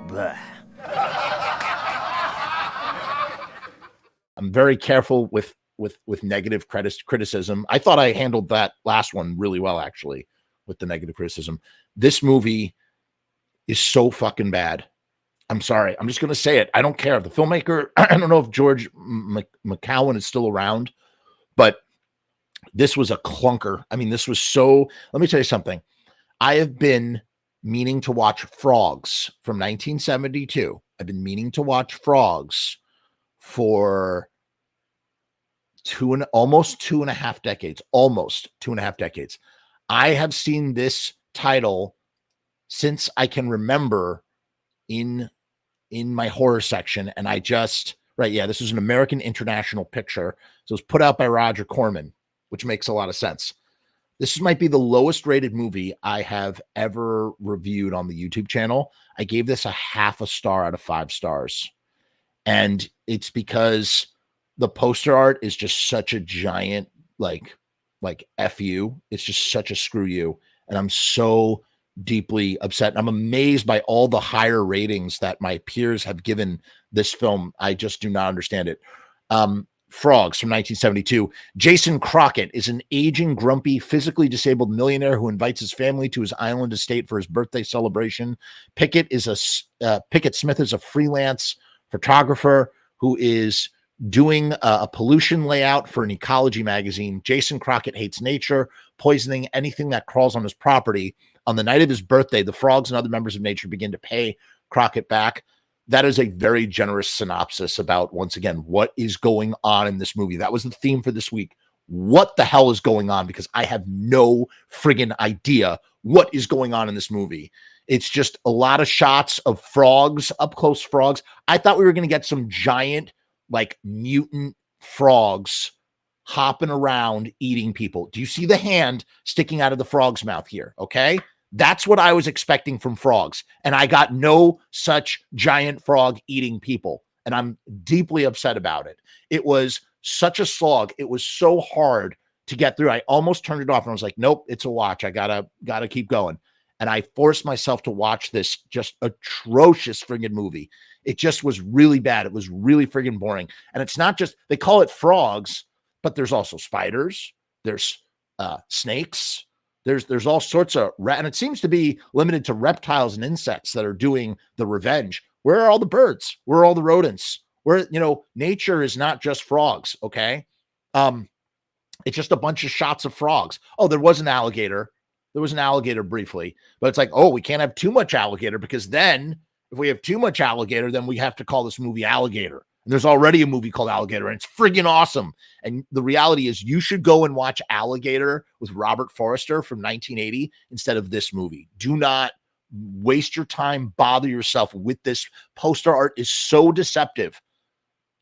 Bleh. I'm very careful with negative criticism. I thought I handled that last one really well, actually, with the negative criticism. This movie is so fucking bad. I'm sorry. I'm just going to say it. I don't care. The filmmaker, I don't know if George McCowan is still around, but this was a clunker. I mean, this was so, let me tell you something. I have been meaning to watch Frogs from 1972. I've been meaning to watch Frogs for almost 2.5 decades. Almost 2.5 decades. I have seen this title since I can remember in my horror section, and I just, right, yeah, this is an American International Picture. So it was put out by Roger Corman, which makes a lot of sense. This might be the lowest rated movie I have ever reviewed on the YouTube channel. I gave this a 0.5 star out of 5 stars. And it's because the poster art is just such a giant, like F you. It's just such a screw you. And I'm so deeply upset. I'm amazed by all the higher ratings that my peers have given this film. I just do not understand it. Frogs from 1972. Jason Crockett is an aging, grumpy, physically disabled millionaire who invites his family to his island estate for his birthday celebration. Pickett Smith is a freelance photographer who is doing a pollution layout for an ecology magazine. Jason Crockett hates nature, poisoning anything that crawls on his property. On the night of his birthday, the frogs and other members of nature begin to pay Crockett back. That is a very generous synopsis about, once again, what is going on in this movie. That was the theme for this week. What the hell is going on? Because I have no friggin' idea what is going on in this movie. It's just a lot of shots of frogs, up close frogs. I thought we were going to get some giant, like, mutant frogs hopping around eating people. Do you see the hand sticking out of the frog's mouth here? Okay. That's what I was expecting from frogs. And I got no such giant frog eating people. And I'm deeply upset about it. It was such a slog. It was so hard to get through. I almost turned it off and I was like, nope, it's a watch. I gotta keep going. And I forced myself to watch this just atrocious friggin' movie. It just was really bad. It was really friggin' boring. And it's not just, they call it frogs, but there's also spiders. There's snakes. There's all sorts of, and it seems to be limited to reptiles and insects that are doing the revenge. Where are all the birds? Where are all the rodents? Where, nature is not just frogs. Okay. It's just a bunch of shots of frogs. Oh, there was an alligator. There was an alligator briefly, but it's like, oh, we can't have too much alligator, because then if we have too much alligator, then we have to call this movie Alligator. And there's already a movie called Alligator, and it's friggin' awesome. And the reality is, you should go and watch Alligator with Robert Forster from 1980 instead of this movie. Do not waste your time, bother yourself with this. Poster art is so deceptive.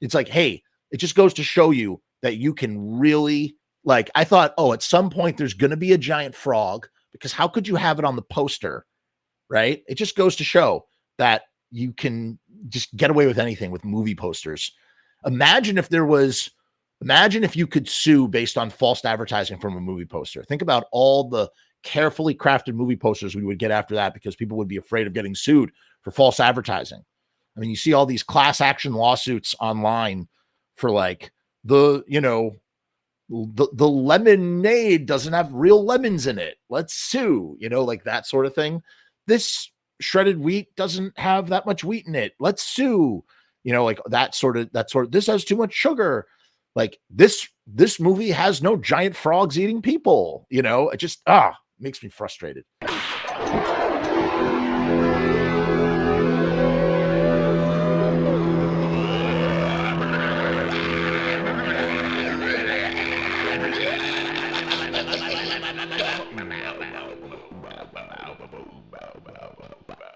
It's like, hey, it just goes to show you that you can really, like, I thought, oh, at some point there's going to be a giant frog, because how could you have it on the poster, right? It just goes to show that you can just get away with anything with movie posters. Imagine if you could sue based on false advertising from a movie poster. Think about all the carefully crafted movie posters we would get after that, because people would be afraid of getting sued for false advertising. I mean, you see all these class action lawsuits online for, like, the lemonade doesn't have real lemons in it. Let's sue, like that sort of thing. This shredded wheat doesn't have that much wheat in it. Let's sue, like that sort of, this has too much sugar. Like this movie has no giant frogs eating people, it just, makes me frustrated.